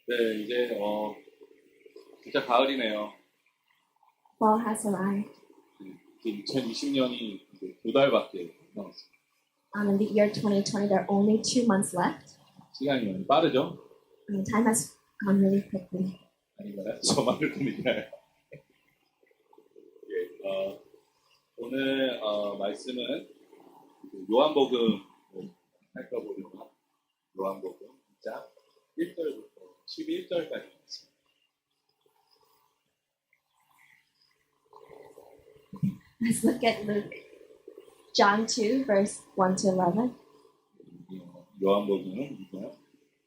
네, 이제 진짜 가을이네요. Fall has arrived. 이제 2020년이 두 달밖에 남았어요. In the year 2020, there are only 2 months left. 시간이 많이 빠르죠? Time has gone really quickly. 아닌가요? 저만을 믿나요? 예, 오늘 말씀은 요한복음 살펴보려고 요한복음 2장 1절부터 11절까지 있습니다. Let's look at Luke, John 2, verse 1 to 11. 요한복음은 2장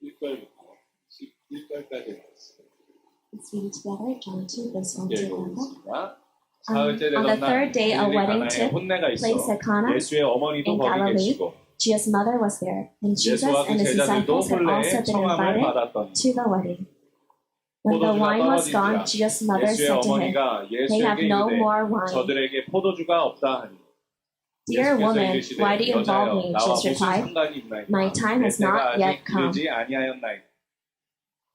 1절부터 11절까지 있습니다. Let's read it together. John 2, verse 1 to 11. 읽어보겠습니다. 사흘째 On the 되던 날 third day, a wedding 가나에 took 혼례가 있어 place at Cana 예수의 어머니도 in 거기 Galilee. 계시고 Jesus' mother was there, and Jesus 예수와 그 and his 제자들도 disciples had 혼례에 also been 청함을 invited 받았더니 to the wedding. When the 포도주가 wine was gone, 떨어진지라 Jesus' mother 예수의 said to him, 어머니가 They have 예수에게 no 이르되 more wine. 저들에게 포도주가 없다 하니 Dear 예수께서 woman, 이르시되 why do you involve 여자여 me? 나와 Jesus 무슨 replied, 상관이 있나이까 My time 내 has 때가 not 아직 yet come. 이르지 아니하였나이다.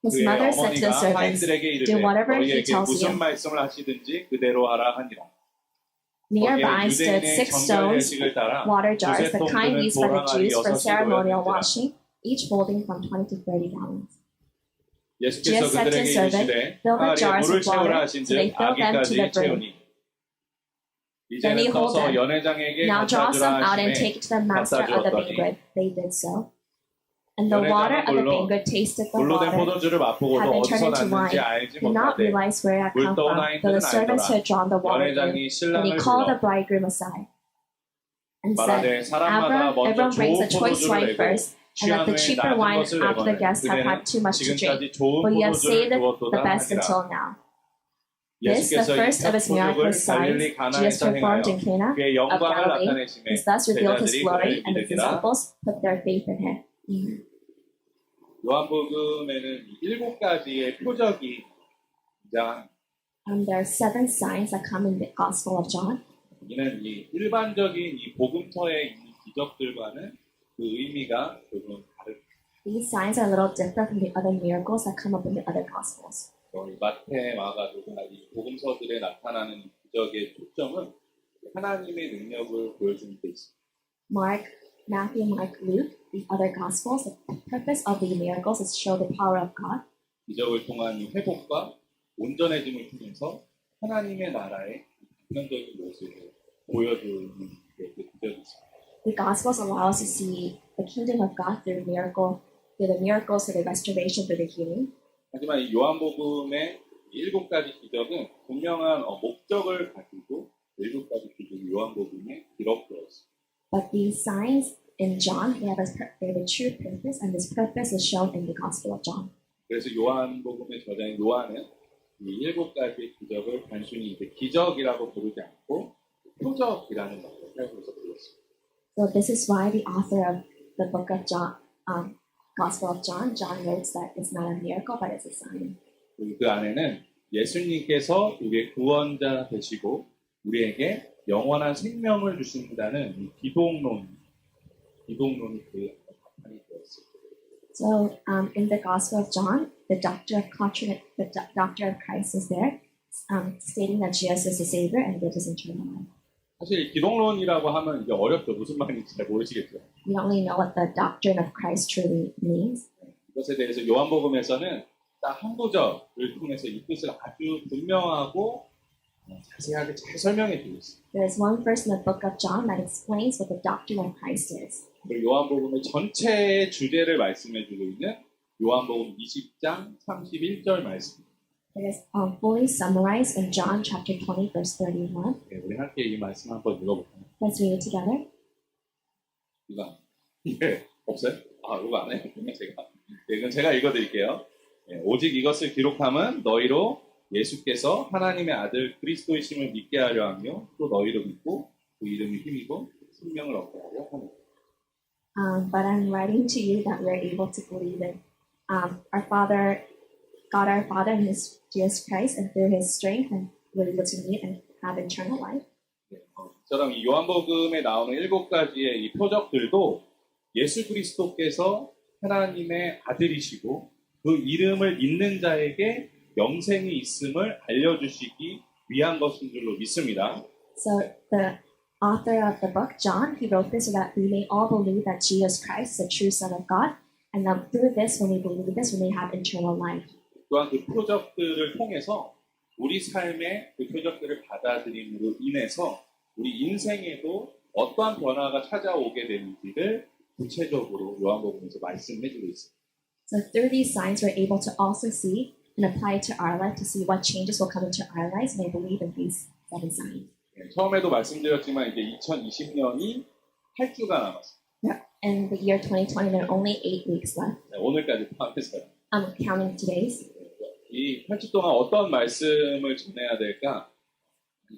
His 그의 mother said to the 어머니가 servants, 하인들에게 이르되 Do whatever he 너희에게 tells 무슨 you. 말씀을 하시든지 그대로 하라 하니라. Nearby 거기에 stood 유대인의 6 정결 stones, 예식을 따라 water jars, 두세 the kind 통들은 used by the 돌항아리 Jews for 6이 ceremonial 놓였는지라. washing, each holding from 20 to 30 gallons. 예수께서 Jesus said to 그들에게 his servant, 이르시되 Fill the 항아리에 jars 물을 with 채우라 water, 하신즉 so they fill them to 아기까지 the brim. 채우니 Then he 이제는 hold 떠서 them. 연회장에게 Now draw 갖다 some 주라 out and 하시매 take it to the master of the 갖다 banquet. They did so. And the water of the banquet tasted the 물로 된 water, 포도주를 맛보고도 had been 어디서 turned into 났는지 wine. 알지 Did not 못하되 realize where it had come 물떠온 from, 하인들은 though the servants who 알더라. had drawn the water knew. 연회장이 Then he 신랑을 called the 불러 bridegroom aside and 말하되 said, 사람마다 먼저 Everyone brings 좋은 the choice 포도주를 wine 내고 first, and 취한 let the 후에 cheaper 낮은 wine 것을 after the 내거늘 guests have 그대는 had too much to drink. 지금까지 좋은 But you have 포도주를 saved the 두었도다 best 하니라. until now. This, the 예수께서 first of his 포도주를 miraculous signs 갈릴리 가나에서 Jesus performed 행하여 in Cana 그의 of 영광을 Galilee, 나타내심에 has thus revealed his 제자들이 glory, 그를 and his 믿으리라. disciples put their faith in him. 요한복음에는 7가지의 표적이 등장. There are 7 signs that come in the Gospel of John. 이는 이 일반적인 이 복음서의 이 기적들과는 그 의미가 조금 다릅니다. These signs are a little different from the other miracles that come up in the other Gospels. 마태, 마가, 누가 이 복음서들에 나타나는 이 기적의 초점은 하나님의 능력을 보여주는 데 있습니다. Mark, Matthew, Mark, Luke, the other Gospels, the purpose of the miracles is to show the power of God. 기적을 통한 이 회복과 온전해짐을 통해서 하나님의 나라의 긍정적인 모습을 보여주는 그 기적이 있습니다. The Gospels allow us to see the kingdom of God through the miracles, through the restoration, through the healing. 하지만 이 요한복음의 7가지 기적은 분명한 목적을 가지고 7가지 기적이 요한복음에 기록되어 있습니다. But these signs in John, they have a true purpose, and this purpose is shown in the Gospel of John. 그래서 요한복음의 저자인 요한은 이 7가지의 기적을 단순히 이제 기적이라고 부르지 않고 표적이라는 말을 사용해서 불렀습니다. So this is why the author of the book of John, Gospel of John notes that it's not a miracle, but it's a sign. 그리고 그 안에는 예수님께서 우리의 구원자 되시고 우리에게 영원한 생명을 주신다는 이 기독론이 그 바탕이 되었습니다. So in the Gospel of John, the doctor of Christ is there, stating that Jesus is the Savior and gives us eternal life. 사실 기독론이라고 하면 이게 어렵죠. 무슨 말인지 잘 모르시겠죠. We don't really know what the doctrine of Christ truly means. 이것에 대해서 요한복음에서는 딱 한 구절을 통해서 이 뜻을 아주 분명하고 자세하게 잘 설명해 주고 있습니다. There is one verse in the book of John that explains what the doctrine of Christ is. 그리고 요한복음의 전체의 주제를 말씀해 주고 있는 요한복음 20장 31절 말씀. It is fully summarized in John chapter 20, verse 31. 네, 우리 함께 이 말씀 한번 읽어볼까요? Let's read it together. 이거 없어요? 이거 안 해요? 이건 제가 읽어드릴게요. 네, 오직 이것을 기록함은 너희로 예수께서 하나님의 아들 그리스도이심을 믿게 하려 하며 또 너희로 믿고 그 이름이 힘이고 생명을 얻게 하려 함이라. But I'm writing to you that we are able to believe in our Father, God our Father, and His Jesus Christ, and through His strength, and we're able to meet and have eternal life. 처럼 이 요한복음에 나오는 7가지의 이 표적들도 예수 그리스도께서 하나님의 아들이시고 그 이름을 믿는 자에게 영생이 있음을 알려주시기 위한 것인 줄로 믿습니다. So the author of the book, John, he wrote this so that we may all believe that Jesus Christ is the true Son of God, and that through this, when we believe this, we may have eternal life. 또한 그 표적들을 통해서 우리 삶의 그 표적들을 받아들임으로 인해서 우리 인생에도 어떠한 변화가 찾아오게 되는지를 구체적으로 요한복음에서 말씀해 주고 있습니다. So through these signs, we're able to also see and apply it to our life to see what changes will come into our lives, and I believe in these 7 signs. 처음에도 말씀드렸지만 이제 2020년이 8주가 남았습니다. In the year 2020, there are only 8 weeks left. 오늘까지 포함해서요. I'm counting today's. 이 8주 동안 어떤 말씀을 전해야 될까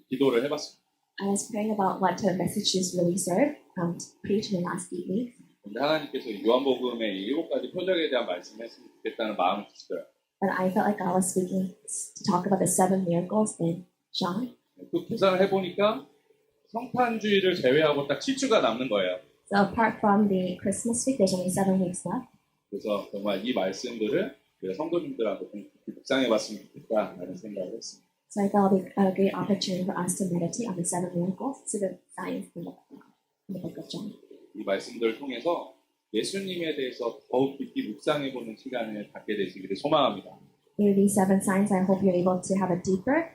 기도를 해봤습니다. I was praying about what the messages really serve to preach in the last 8 weeks. 근데 하나님께서 요한복음의 이 7가지 표적에 대한 말씀을 했으면 좋겠다는 마음을 주시더라고요. But I felt like God was speaking to talk about the 7 miracles in John. 그 계산을 해보니까 성탄주의를 제외하고 딱 7주가 남는 거예요. So apart from the Christmas week, there's only 7 weeks left. 그래서 정말 이 말씀들을 우리가 성도님들하고 좀 묵상해봤으면 좋겠다라는 생각을 했습니다. So I thought it would be a great opportunity for us to meditate on the 7 miracles, to the signs in the book of John. 이 말씀들을 통해서 예수님에 대해서 더욱 깊이 묵상해보는 시간을 갖게 되시기를 소망합니다. Through these 7 signs, I hope you're able to have a deeper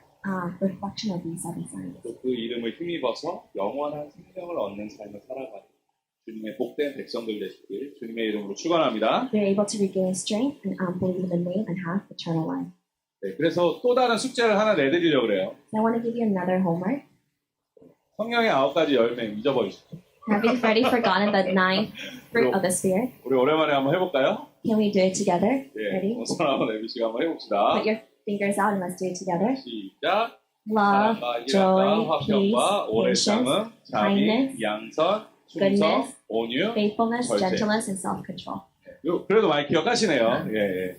reflection of these 7 signs. 또 그 이름을 힘입어서 영원한 생명을 얻는 삶을 살아가는 주님의 복된 백성들 되시길 주님의 이름으로 축원합니다. You're able to regain strength and believe in the name and have eternal life. 네, 그래서 또 다른 숙제를 하나 내드리려고 그래요. So I want to give you another homework. 성령의 9가지 열매 잊어버리시죠. Having already forgotten the 9 fruit of the Spirit, 우리 오랜만에 한번 해볼까요? can we do it together? 예, Ready? 손 한번 내미시고 한번 해봅시다. Put your fingers out and let's do it together. 시작. Love, 사랑과 joy, 이란과 peace, 화평과 오래 patience, 참음, 자비, kindness, 양선, 충성, goodness, 온유. faithfulness, 절제. gentleness, and self-control. 그래도 많이 기억하시네요. 예, 예.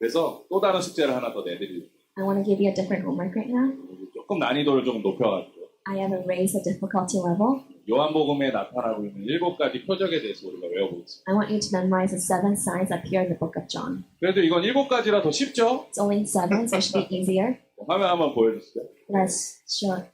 그래서 또 다른 숙제를 하나 더 내드릴게요. I want to give you a different homework right now. 조금 난이도를 좀 높여가지고 I have raised the difficulty level. 요한복음에 나타나고 있는 7가지 표적에 대해서 우리가 외워보겠습니다. I want you to memorize the 7 signs that appear in the book of John. 그래도 이건 7가지라 더 쉽죠? It's only 7, so it should be easier. 화면 한번 보여주시죠. Let's show.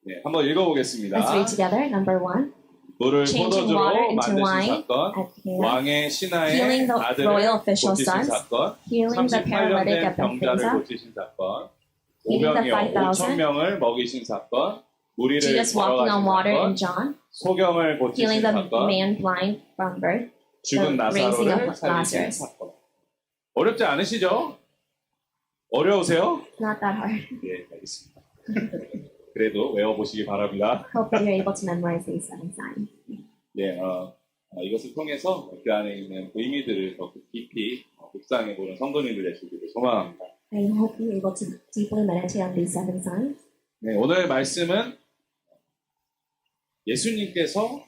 네, 한번 읽어보겠습니다. Let's read together. Number 1. 물을 Changing 포도주로 water into 만드신 wine 사건, at Cana. 왕의 신하의 Healing the 아들을 royal official's 고치신 sons. 사건, Healing the 38년 paralytic 된 at 병자를 Bethesda. 고치신 사건, Feeding the 5병이요 5,000. 5,000명을 먹이신 사건, 무리를 Jesus walking on 걸어가신 water in 사건, John. 소경을 고치신 Healing the 사건, man blind from birth. 죽은 the raising 나사로를 of 살리신 Lazarus. 사건. 어렵지 않으시죠? 어려우세요? Not that hard. 예, 알겠습니다. 그래도 외워보시기 바랍니다. Hope that you're able to memorize these 7 signs. 예, 이것을 통해서 그 안에 있는 의미들을 더 깊이 묵상해보는 성도님들 되시기를 소망합니다. I hope you're able to deeply meditate on these 7 signs. 네, 오늘 말씀은 예수님께서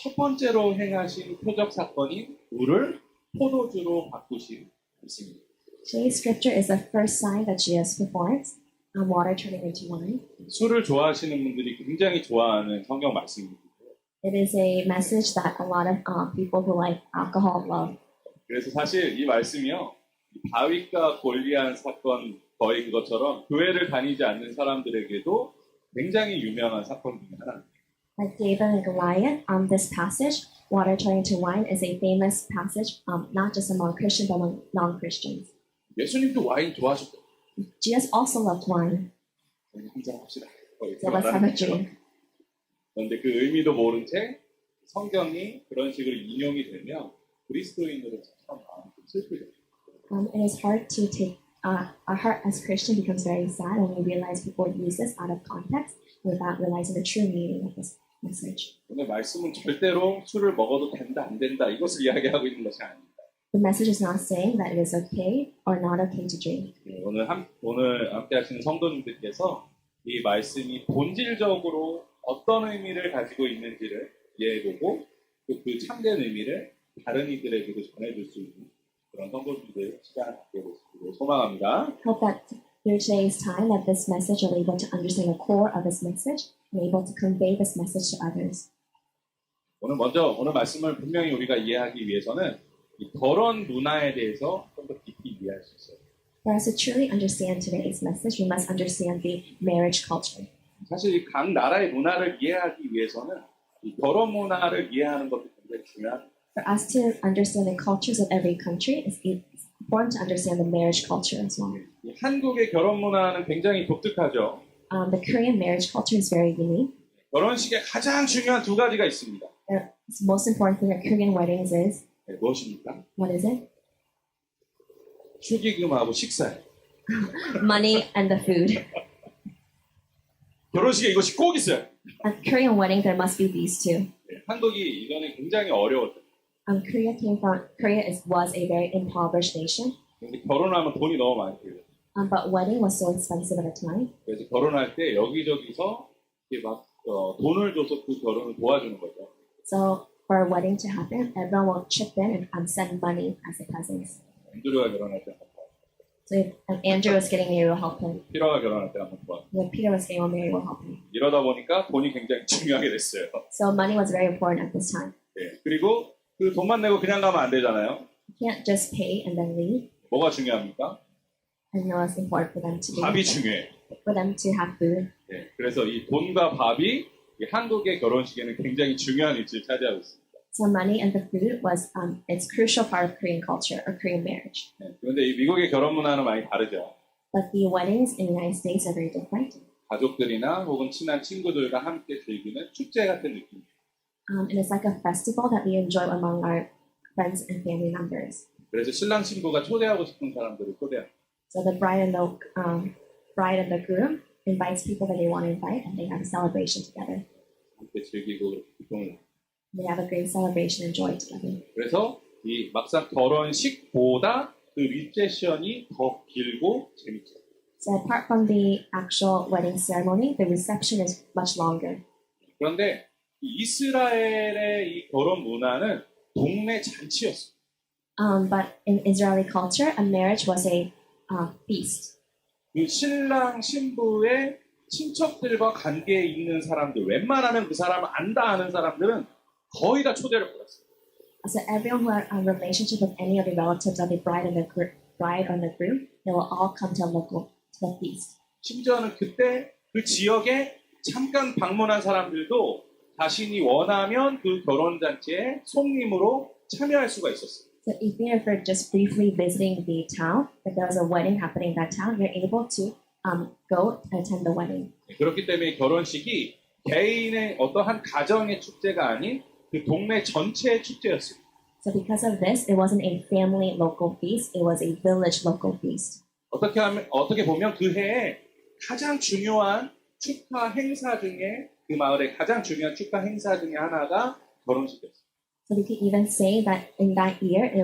첫 번째로 행하신 표적 사건인 물을 포도주로 바꾸신 말씀입니다. Today's scripture is the first sign that Jesus performs on water turning into wine. 술을 좋아하시는 분들이 굉장히 좋아하는 성경 말씀입니다. It is a message that a lot of people who like alcohol love. 그래서 사실 이 말씀이요, 다윗과 골리앗 사건 거의 그것처럼 교회를 다니지 않는 사람들에게도 굉장히 유명한 사건 중에 하나입니다. Like David and Goliath, this passage, water turning to wine, is a famous passage, not just among Christians, but among non-Christians. 예수님도 와인 좋아하셨고, Jesus also loved wine, 한잔 합시다. so let's have a drink. 그런데 그 의미도 모른 채 성경이 그런 식으로 인용이 되면 그리스도인으로 참 마음이 좀 슬프죠. It is hard to take, our heart as Christian becomes very sad when we realize people use this out of context without realizing the true meaning of this message. 오늘 말씀은 절대로 술을 먹어도 된다, 안 된다 이것을 이야기하고 있는 것이 아닙니다. The message is not saying that it is okay or not okay to drink. 오늘 함께 하시는 성도님들께서 이 말씀이 본질적으로 어떤 의미를 가지고 있는지를 이해해보고 또 그 참된 의미를 다른 이들에게도 전해줄 수 있는 그런 성도님들 시간을 갖게 되시기를 소망합니다. Hope that through today's time that this message you're able to understand the core of this message and able to convey this message to others. 오늘 말씀을 분명히 우리가 이해하기 위해서는 이 결혼 문화에 대해서 좀 더 깊이 이해할 수 있어요. For us to truly understand today's message, we must understand the marriage culture. 사실 이 각 나라의 문화를 이해하기 위해서는 이 결혼 문화를 이해하는 것도 굉장히 중요합니다. For us to understand the cultures of every country, it's important to understand the marriage culture as well. 이 한국의 결혼 문화는 굉장히 독특하죠. The Korean marriage culture is very unique. 결혼식에 가장 중요한 두 가지가 있습니다. The most important thing at Korean weddings is, 네, 무엇입니까? what is it? 축의금하고 식사예요. Money and the food. 결혼식에 이것이 꼭 있어요. At Korean wedding, there must be these two. 네, 한국이 이전에 굉장히 어려웠어요. Korea was a very impoverished nation, 근데 결혼하면 돈이 너무 많이 들어요. but wedding was so expensive at the time. 그래서 결혼할 때 여기저기서 이렇게 막 돈을 줘서 그 결혼을 도와주는 거죠. So for a wedding to happen, everyone will chip in and send money as a presents. 앤드류가 결혼할 때 한번 도와주고, So if Andrew was getting married, we'll help him. 피라가 결혼할 때 한번 도와주고. When Peter was getting married, we'll help him. 이러다 보니까 돈이 굉장히 중요하게 됐어요. So money was very important at this time. 네, 그리고 그 돈만 내고 그냥 가면 안 되잖아요. You can't just pay and then leave. 뭐가 중요합니까? I know it's important for them to do. 밥이 중요해요. For them to have food. 네, 그래서 이 돈과 밥이 이 한국의 결혼식에는 굉장히 중요한 위치를 차지하고 있습니다. So money and the food was it's crucial part of Korean culture or Korean marriage. 네, 그런데 이 미국의 결혼 문화는 많이 다르죠. But the weddings in the United States are very different. 가족들이나 혹은 친한 친구들과 함께 즐기는 축제 같은 느낌. And it's like a festival that we enjoy among our friends and family members. 그래서 신랑 신부가 초대하고 싶은 사람들을 초대합니다. So the bride and the groom invites people that they want to invite, and they have a celebration together. 함께 즐기고 기쁨을. They have a great celebration and joy together. 그래서 이 막상 결혼식보다 그 리셉션이 더 길고 재밌죠. So apart from the actual wedding ceremony, the reception is much longer. 그런데 이 이스라엘의 이 결혼 문화는 동네 잔치였어요. But in Israeli culture, a marriage was a feast. 그 신랑 신부의 친척들과 관계에 있는 사람들, 웬만하면 그 사람을 안다 하는 사람들은 거의 다 초대를 받았어요. So everyone who had a relationship with any of the relatives of the bride or the groom, they will all come to the feast. 심지어는 그때 그 지역에 잠깐 방문한 사람들도 자신이 원하면 그 결혼잔치에 손님으로 참여할 수가 있었어요. So even if you're just briefly visiting the town, if there was a wedding happening in that town, you're able to go and attend the wedding. 그렇기 때문에 결혼식이 개인의 어떠한 가정의 축제가 아닌 그 동네 전체의 축제였어요. So because of this, it wasn't a family local feast, it was a village local feast. 어떻게 보면 그 해에 가장 중요한 축하 행사 중에 그 마을의 가장 중요한 축하 행사 중에 하나가 결혼식이었어요. So we could even say that in that year, the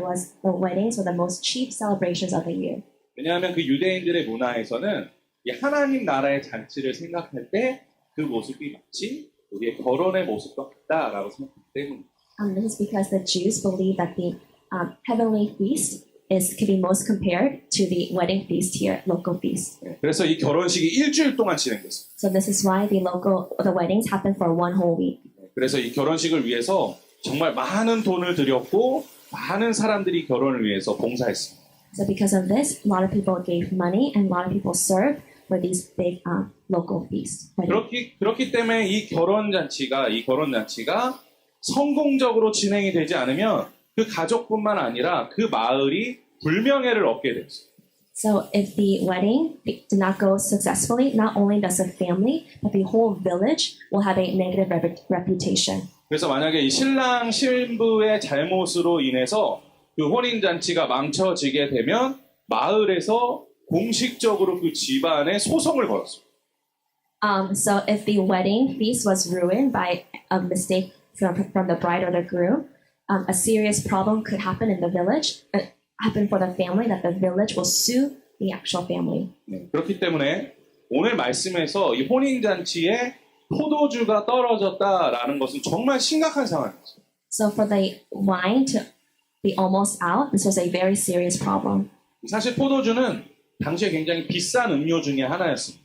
weddings were the most chief celebrations of the year. 왜냐하면 그 유대인들의 문화에서는 이 하나님 나라의 잔치를 생각할 때 그 모습이 마치 우리의 결혼의 모습과 같다라고 생각하기 때문입니다. This is because the Jews believe that the heavenly feast can be most compared to the wedding feast here, local feast. 그래서 이 결혼식이 일주일 동안 진행됐어요. So this is why the weddings happen for one whole week. 그래서 이 결혼식을 위해서 정말 많은 돈을 들였고 많은 사람들이 결혼을 위해서 봉사했습니다. So because of this, a lot of people gave money and a lot of people served for these big local feasts. 그렇기 때문에 이 결혼잔치가 성공적으로 진행이 되지 않으면 그 가족뿐만 아니라 그 마을이 불명예를 얻게 됐어요. So if the wedding did not go successfully, not only does the family, but the whole village will have a negative reputation. 그래서 만약에 이 신랑 신부의 잘못으로 인해서 그 혼인잔치가 망쳐지게 되면 마을에서 공식적으로 그 집안에 소송을 걸었어요. So if the wedding feast was ruined by a mistake from the bride or the groom, a serious problem could happen in the village, happen for the family, that the village will sue the actual family. 네, 그렇기 때문에 오늘 말씀에서 이 혼인잔치에 포도주가 떨어졌다라는 것은 정말 심각한 상황이었어요. So for the wine to be almost out, this was a very serious problem. 사실 포도주는 당시에 굉장히 비싼 음료 중에 하나였습니다.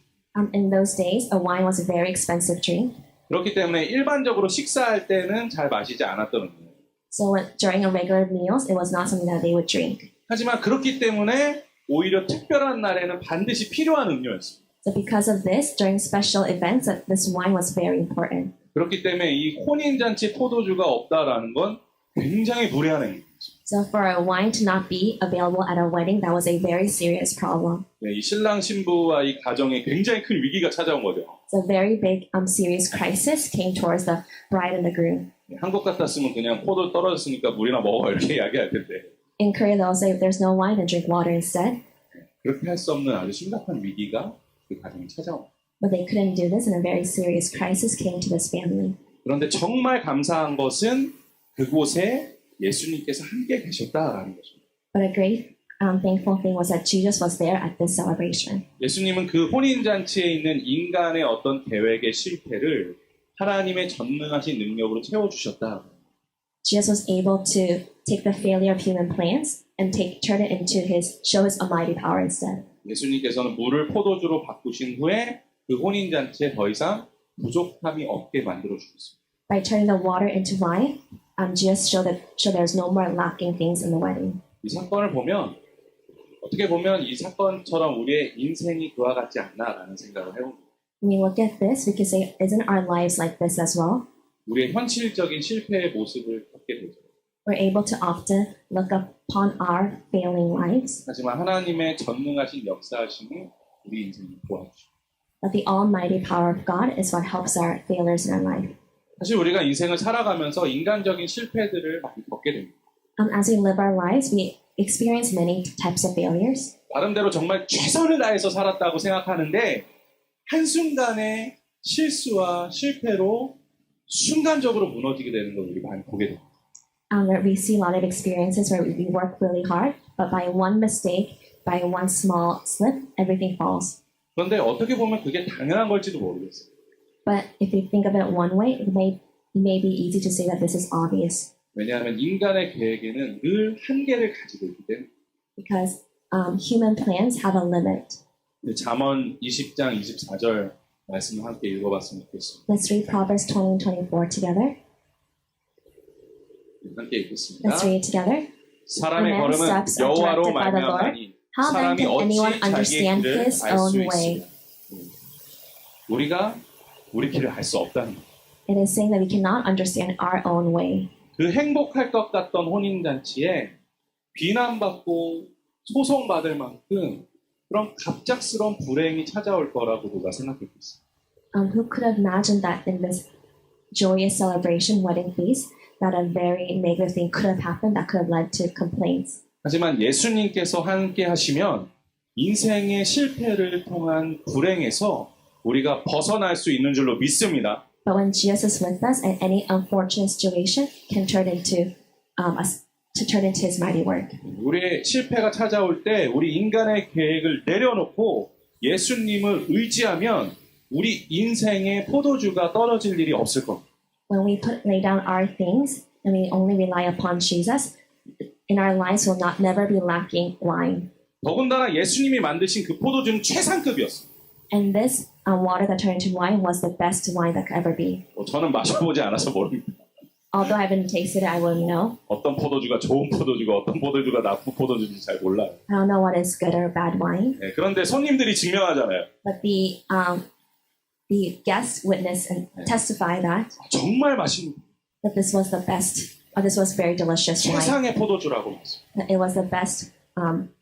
In those days, a wine was a very expensive drink. 그렇기 때문에 일반적으로 식사할 때는 잘 마시지 않았던 음료예요. So during a regular meals, it was not something that they would drink. 하지만 그렇기 때문에 오히려 특별한 날에는 반드시 필요한 음료였습니다. So because of this, during special events, that this wine was very important. 그렇기 때문에 이 혼인잔치 포도주가 없다라는 건 굉장히 무례한 행위죠. So for a wine to not be available at a wedding, that was a very serious problem. 네, 이 신랑 신부와 이 가정에 굉장히 큰 위기가 찾아온 거죠. So a very big, serious crisis came towards the bride and the groom. 네, 한국 같았으면 그냥 포도 떨어졌으니까 물이나 먹어 이렇게 이야기할 텐데 In Korea, they'll say, if there's no wine, then drink water instead. 그렇게 할 수 없는 아주 심각한 위기가 그 가정에 찾아온 거예요. But they couldn't do this, and a very serious crisis came to this family. 그런데 정말 감사한 것은 그곳에 예수님께서 함께 계셨다라는 것입니다. But a great thankful thing was that Jesus was there at this celebration. 예수님은 그 혼인잔치에 있는 인간의 어떤 계획의 실패를 하나님의 전능하신 능력으로 채워주셨다. Jesus was able to take the failure of human plans and turn it into show his almighty power instead. 예수님께서는 물을 포도주로 바꾸신 후에 그 혼인잔치에 더 이상 부족함이 없게 만들어 주셨습니다. By turning the water into wine, Jesus showed there's no more lacking things in the wedding. 이 사건을 보면 어떻게 보면 이 사건처럼 우리의 인생이 그와 같지 않나라는 생각을 해봅니다. When we look at this, we can say, isn't our lives like this as well? 우리의 현실적인 실패의 모습을 겪게 되죠. We're able to often look upon our failing lives, 하지만 하나님의 전능하신 역사하심이 우리 인생을 도와주죠. but the almighty power of God is what helps our failures in our life. 사실 우리가 인생을 살아가면서 인간적인 실패들을 많이 겪게 됩니다. As we live our lives, we experience many types of failures. 나름대로 정말 최선을 다해서 살았다고 생각하는데 한순간의 실수와 실패로 순간적으로 무너지게 되는 걸 우리 많이 보게 됩니다. Where we see a lot of experiences where we work really hard, but by one mistake, by one small slip, everything falls. 그런데 어떻게 보면 그게 당연한 걸지도 모르겠어요. But if you think of it one way, it may be easy to say that this is obvious. 왜냐하면 인간의 계획에는 늘 한계를 가지고 있기 때문에. Because human plans have a limit. 잠언 20장 24절 말씀을 함께 읽어봤으면 좋겠습니다. Let's read Proverbs 20 and 24 together. 함께 읽겠습니다. Let's read it together. 사람의 When 걸음은 steps are 여호와로 directed by the 말미암나니 How then 사람이 can anyone 어찌 자기의 understand 길을 his 알 수 own 있으랴. way? 우리가 우리 길을 알 수 없다는 거예요. It is saying that we cannot understand our own way. 그 행복할 것 같던 혼인잔치에 비난받고 소송받을 만큼 그런 갑작스러운 불행이 찾아올 거라고 누가 생각했겠어요. Who could have imagined that in this joyous celebration, wedding feast, that a very negative thing could have happened that could have led to complaints? 하지만 예수님께서 함께 하시면 인생의 실패를 통한 불행에서 우리가 벗어날 수 있는 줄로 믿습니다. But when Jesus is with us, and any unfortunate situation can turn into His mighty work. 우리의 실패가 찾아올 때 우리 인간의 계획을 내려놓고 예수님을 의지하면 우리 인생의 포도주가 떨어질 일이 없을 겁니다. When we lay down our things and we only rely upon Jesus, in our lives will never be lacking wine. 더군다나 예수님이 만드신 그 포도주는 최상급이었어요. And this water that turned into wine was the best wine that could ever be. 저는 마셔보지 않아서 모릅니다. Although I haven't tasted it, I wouldn't know. 어떤 포도주가 좋은 포도주고 어떤 포도주가 나쁜 포도주인지 잘 몰라요. I don't know what is good or bad wine. 네, 그런데 손님들이 증명하잖아요. But the guests witness and testify that 정말 맛있는 this was the best. This was very delicious wine. 최상의 포도주라고 했어요. That it was the best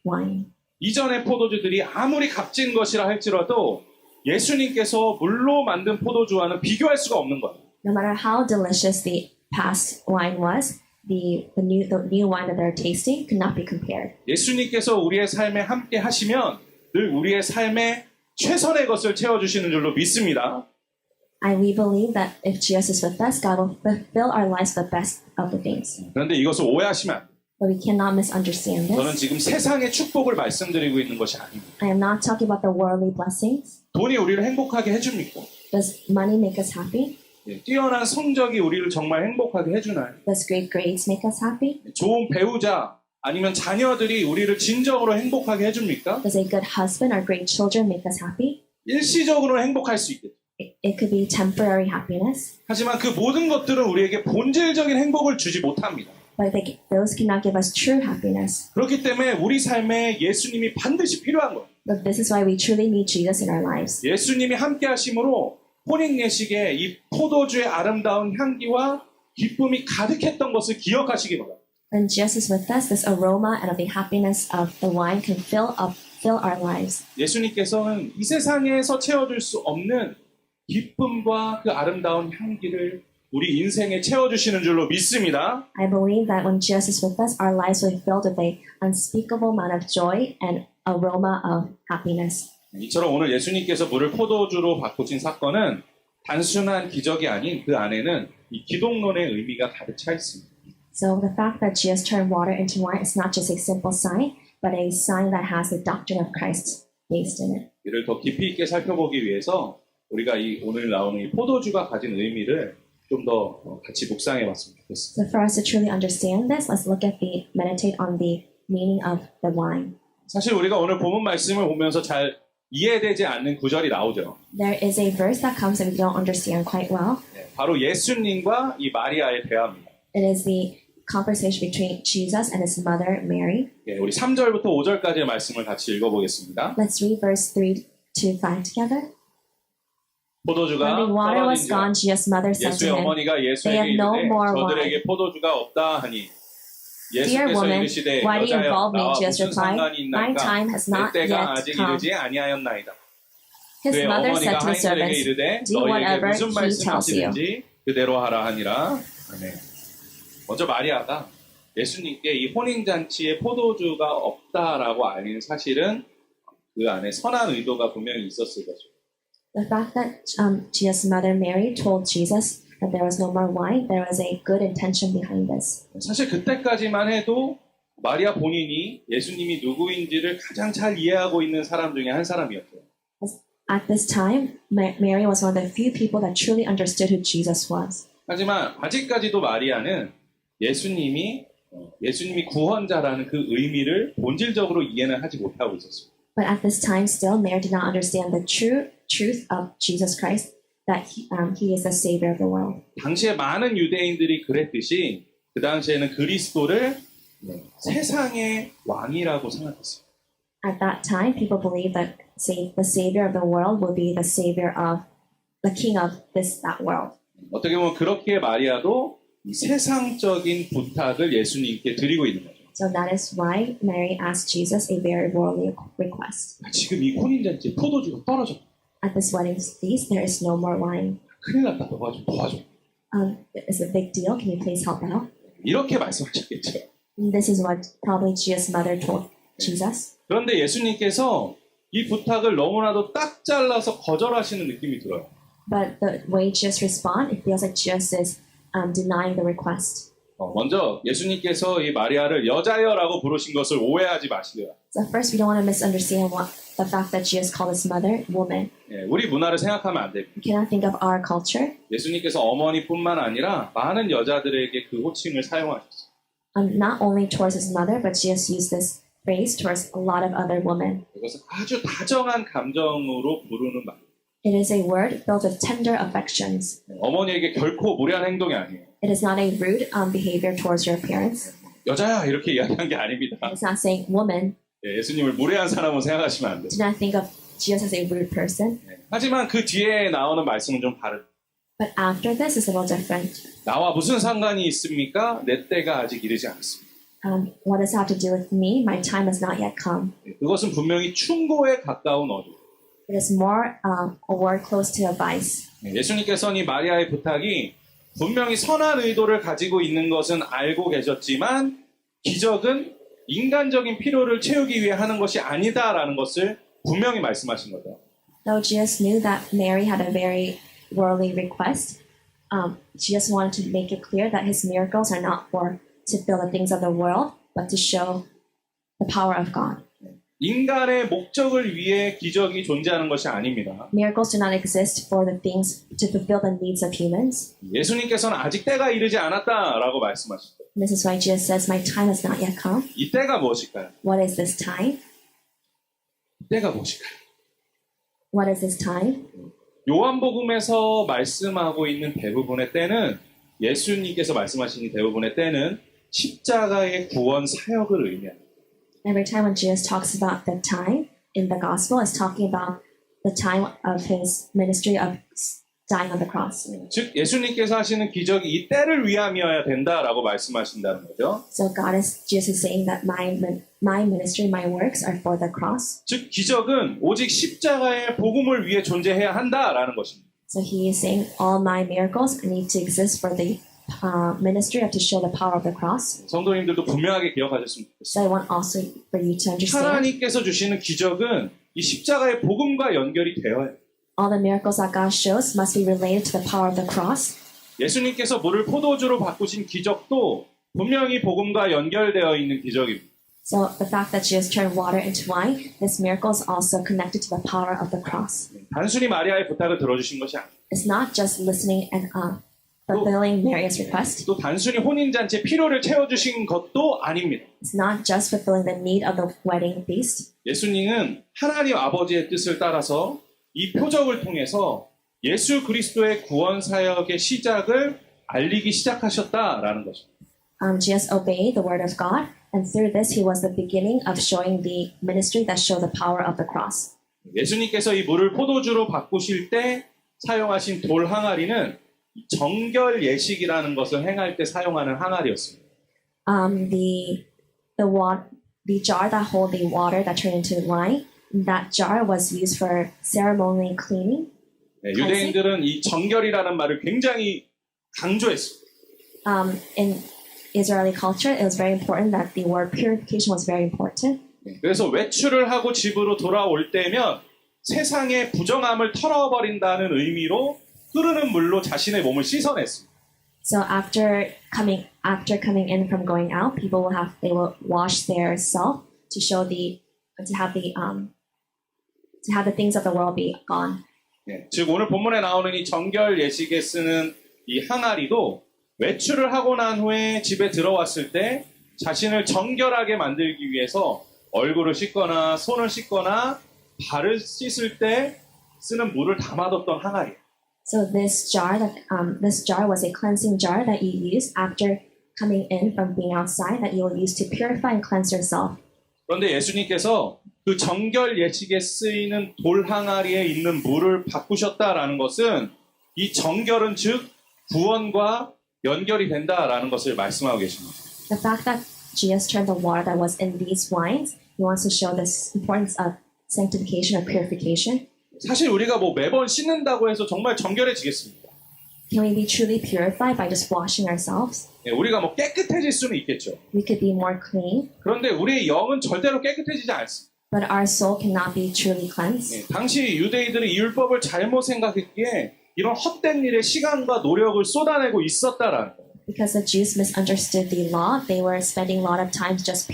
wine. 이전의 포도주들이 아무리 값진 것이라 할지라도 예수님께서 물로 만든 포도주와는 비교할 수가 없는 거예요. No matter how delicious the past wine was, the new wine that they're tasting could not be compared. 예수님께서 우리의 삶에 함께 하시면 늘 우리의 삶에 최선의 것을 채워주시는 줄로 믿습니다. And we believe that if Jesus is with us, God will fulfill our lives with the best of the things. 그런데 이것을 오해하시면 안 돼요. But we cannot misunderstand 저는 this. 지금 세상의 축복을 말씀드리고 있는 것이 아닙니다. I am not talking about the worldly blessings. 돈이 우리를 행복하게 해줍니까? Does money make us happy? 뛰어난 성적이 우리를 정말 행복하게 해주나요? Does great grades make us happy? 좋은 배우자 아니면 자녀들이 우리를 진정으로 행복하게 해줍니까? Does a good husband or great children make us happy? 일시적으로는 행복할 수 있겠죠. it could be temporary happiness, 하지만 그 모든 것들은 우리에게 본질적인 행복을 주지 못합니다. but those cannot give us true happiness. 그렇기 때문에 우리 삶에 예수님이 반드시 필요한 거예요. But this is why we truly need Jesus in our lives. 예수님이 함께 하심으로 혼인 예식에 이 포도주의 아름다운 향기와 기쁨이 가득했던 것을 기억하시기 바랍니다. When Jesus is with us, this aroma and of the happiness of the wine can fill our lives. 예수님께서는 이 세상에서 채워줄 수 없는 기쁨과 그 아름다운 향기를 우리 인생에 채워주시는 줄로 믿습니다. I believe that when Jesus is with us, our lives will be filled with an unspeakable amount of joy and aroma of happiness. 이처럼 오늘 예수님께서 물을 포도주로 바꾸신 사건은 단순한 기적이 아닌 그 안에는 이 기독론의 의미가 가득 차 있습니다. So the fact that Jesus turned water into wine is not just a simple sign, but a sign that has the doctrine of Christ based in it. 이를 더 깊이 있게 살펴보기 위해서 우리가 이 오늘 나오는 이 포도주가 가진 의미를 좀 더 같이 묵상해 봤으면 좋겠습니다. So for us to truly understand this, let's meditate on the meaning of the wine. 사실 우리가 오늘 본문 말씀을 보면서 잘 이해되지 않는 구절이 나오죠. There is a verse that comes that we don't understand quite well. 바로 예수님과 이 마리아의 대화입니다. It is the conversation between Jesus and his mother Mary. 우리 3절부터 5절까지의 말씀을 같이 읽어보겠습니다. Let's read verse 3 to 5 together. 포도주가 When the water was 떨어진지라 gone, Jesus' mother said to 예수의 him, 어머니가 "They 예수에게 have no 이르되 more 저들에게 포도주가 없다 하니 Dear 예수께서 woman, 이르시되 why do you 여자여 involve me? 나와 Jesus 무슨 replied, 상관이 My 있나이까 time has 내 not 때가 yet 아직 come. 이르지 아니하였나이다. His 그의 mother 어머니가 said to the 하인들에게 servants, 이르되 Do 너희에게 whatever 무슨 he tells you. 말씀하시는지 그대로 하라 하니라. 아멘. 먼저 마리아가 예수님께 이 혼인잔치에 포도주가 없다라고 알리는 사실은 그 안에 선한 의도가 분명히 있었을 거죠. The fact that Jesus' mother Mary told Jesus that there was no more wine, there was a good intention behind this. 사실 그때까지만 해도 마리아 본인이 예수님이 누구인지를 가장 잘 이해하고 있는 사람 중에 한 사람이었어요. At this time, Mary was one of the few people that truly understood who Jesus was. 하지만 아직까지도 마리아는 예수님이 구원자라는 그 의미를 본질적으로 이해는 하지 못하고 있었어요. But at this time, still, Mary did not understand the true truth of Jesus Christ, that he is the Savior of the world. 당시에 많은 유대인들이 그랬듯이 그 당시에는 그리스도를 세상의 왕이라고 생각했어요. At that time, people believed that the Savior of the world would be the Savior of the King of that world. 어떻게 보면 그렇게 마리아도 이 세상적인 부탁을 예수님께 드리고 있는 거죠. So that is why Mary asked Jesus a very worldly request. 지금 이 혼인잔치에 포도주가 떨어졌다. At this wedding feast, there is no more wine. 큰일 났다. 너가 좀 도와줘. It's a big deal. Can you please help out? 이렇게 말씀하셨겠죠. This is what probably Jesus' mother told Jesus. 그런데 예수님께서 이 부탁을 너무나도 딱 잘라서 거절하시는 느낌이 들어요. But the way Jesus responds, it feels like Jesus is denying the request. 먼저 예수님께서 이 마리아를 여자여라고 부르신 것을 오해하지 마시고요. So first, we don't want to misunderstand the fact that Jesus called his mother woman. 우리 문화를 생각하면 안 됩니다. We cannot think of our culture. 예수님께서 어머니뿐만 아니라 많은 여자들에게 그 호칭을 사용하셨어요. Not only towards his mother, but Jesus used this phrase towards a lot of other women. 이것은 아주 다정한 감정으로 부르는 말. It is a word filled with tender affections. 어머니에게 결코 무례한 행동이 아니에요. It is not a rude behavior towards your parents. 여자야 이렇게 이야기한 게 아닙니다. It's not saying woman. 예수님을 무례한 사람으로 생각하시면 안 돼요. Do not think of Jesus as a rude person. 하지만 그 뒤에 나오는 말씀은 좀 다르다. But after this is a little different. 나와 무슨 상관이 있습니까? 내 때가 아직 이르지 않았습니다. What does that have to do with me? My time has not yet come. 그것은 분명히 충고에 가까운 어조. It is more a word close to advice. 예수님께서는 이 마리아의 부탁이 분명히 선한 의도를 가지고 있는 것은 알고 계셨지만 기적은 인간적인 필요를 채우기 위해 하는 것이 아니다라는 것을 분명히 말씀하신 거죠. Though Jesus knew that Mary had a very worldly request, Jesus wanted to make it clear that his miracles are not to fill the things of the world, but to show the power of God. 인간의 목적을 위해 기적이 존재하는 것이 아닙니다. Miracles do not exist for the things to fulfill the needs of humans. 예수님께서는 아직 때가 이르지 않았다라고 말씀하시죠. This is why Jesus says, "My time has not yet come." 이 때가 무엇일까요? What is this time? 이 때가 무엇일까요? What is this time? 요한복음에서 말씀하고 있는 대부분의 때는 예수님께서 말씀하시는 대부분의 때는 십자가의 구원 사역을 의미합니다. Every time when Jesus talks about the time in the gospel, is talking about the time of his ministry of dying on the cross. 즉 예수님께서 하시는 기적이 이 때를 위함이어야 된다라고 말씀하신다는 거죠. So Jesus is saying that my ministry, my works are for the cross. 즉 기적은 오직 십자가의 복음을 위해 존재해야 한다라는 것입니다. So he is saying all my miracles need to exist for the ministry of to show the power of the cross. 성도님들도 분명하게 기억하셨으면 좋겠습니다. So I want also for you to understand 하나님께서 주시는 기적은 이 십자가의 복음과 연결이 되어요. all the miracles that God shows must be related to the power of the cross. 예수님께서 물을 포도주로 바꾸신 기적도 분명히 복음과 연결되어 있는 기적입니다. So the fact that Jesus turned water into wine, this miracle is also connected to the power of the cross. 단순히 마리아의 부탁을 들어주신 것이 아니에요. It's not just listening and fulfilling Mary's request. 또 단순히 혼인잔치의 필요를 채워주신 것도 아닙니다. It's not just fulfilling the need of the wedding feast. 예수님은 하나님 아버지의 뜻을 따라서 이 표적을 통해서 예수 그리스도의 구원 사역의 시작을 알리기 시작하셨다라는 것입니다. Jesus obeyed the word of God, and through this he was the beginning of showing the ministry that showed the power of the cross. 예수님께서 이 물을 포도주로 바꾸실 때 사용하신 돌 항아리는 정결 예식이라는 것을 행할 때 사용하는 항아리였습니다. The jar that hold the water that turned into wine, that jar was used for ceremonial cleaning. 네, 유대인들은 이 정결이라는 말을 굉장히 강조했습니다. In Israeli culture, it was very important that the word purification was very important. 그래서 외출을 하고 집으로 돌아올 때면 세상의 부정함을 털어버린다는 의미로 흐르는 물로 자신의 몸을 씻어냈습니다. So after coming in from going out, they will wash their self to have the things of the world be gone. 네, 즉 오늘 본문에 나오는 이 정결 예식에 쓰는 이 항아리도 외출을 하고 난 후에 집에 들어왔을 때 자신을 정결하게 만들기 위해서 얼굴을 씻거나 손을 씻거나 발을 씻을 때 쓰는 물을 담아뒀던 항아리예요. So this jar was a cleansing jar that you use after coming in from being outside that you will use to purify and cleanse yourself. 그런데 예수님께서 그 정결 예식에 쓰이는 돌 항아리에 있는 물을 바꾸셨다라는 것은 이 정결은 즉 구원과 연결이 된다라는 것을 말씀하고 계십니다. The fact that Jesus turned the water that was in these wines, he wants to show this importance of sanctification or purification. 사실 우리가 뭐 매번 씻는다고 해서 정말 정결해지겠습니까? Can we be truly purified by just washing ourselves? 네, 우리가 뭐 깨끗해질 수는 있겠죠. We could be more clean, 그런데 우리의 영은 절대로 깨끗해지지 않습니다. but our soul cannot be truly cleansed. 네, 당시 유대인들은 이 율법을 잘못 생각했기에 이런 헛된 일에 시간과 노력을 쏟아내고 있었다라는 거예요. Because the Jews misunderstood the law, they were spending a lot of time just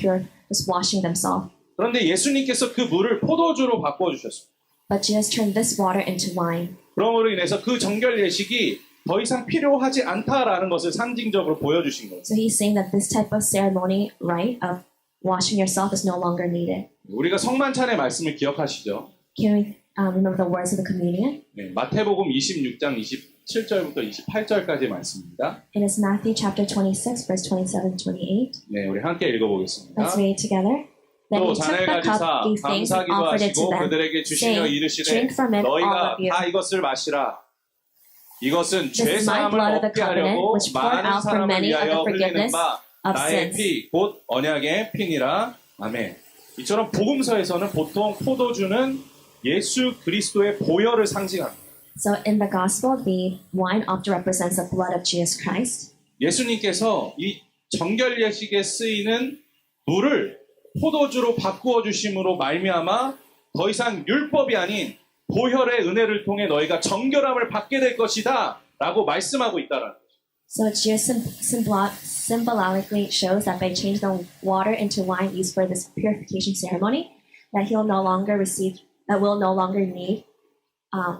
washing themselves. 그런데 예수님께서 그 물을 포도주로 바꿔주셨습니다. But Jesus turned this water into wine. 그러므로 인해서 그 정결 예식이 더 이상 필요하지 않다라는 것을 상징적으로 보여주신 거예요. So he's saying that this type of ceremony rite of washing yourself is no longer needed. 우리가 성만찬의 말씀을 기억하시죠? Can we remember the words of the communion? 네, 마태복음 26장 27절부터 28절까지의 말씀입니다. It is Matthew chapter 26, verse 27 28. 네, 우리 함께 읽어보겠습니다. Let's read it together. Then 또 he took 잔을 the 가지사 cup, gave thanks, and 감사기도 offered it to 하시고 them, 그들에게 주시며 saying, 이르시되 Drink from it, all 너희가 of you. 다 이것을 마시라. 이것은 This is my 죄사함을 blood of the 얻게 covenant, 하려고 which poured 많은 out for 사람을 many of the 위하여 흘리는 forgiveness 바 of 나의 sins. 피 곧 언약의 피니라. 아멘. 이처럼 복음서에서는 보통 포도주는 예수 그리스도의 보혈을 상징합니다. So in the gospel, the wine often represents the blood of Jesus Christ. 예수님께서 이 정결 예식에 쓰이는 물을 포도주로 바꾸어 주심으로 말미암아 더 이상 율법이 아닌 보혈의 은혜를 통해 너희가 정결함을 받게 될 것이다 라고 말씀하고 있다라는 거죠. So Jesus symbolically shows that by changing the water into wine used for this purification ceremony, that will no longer need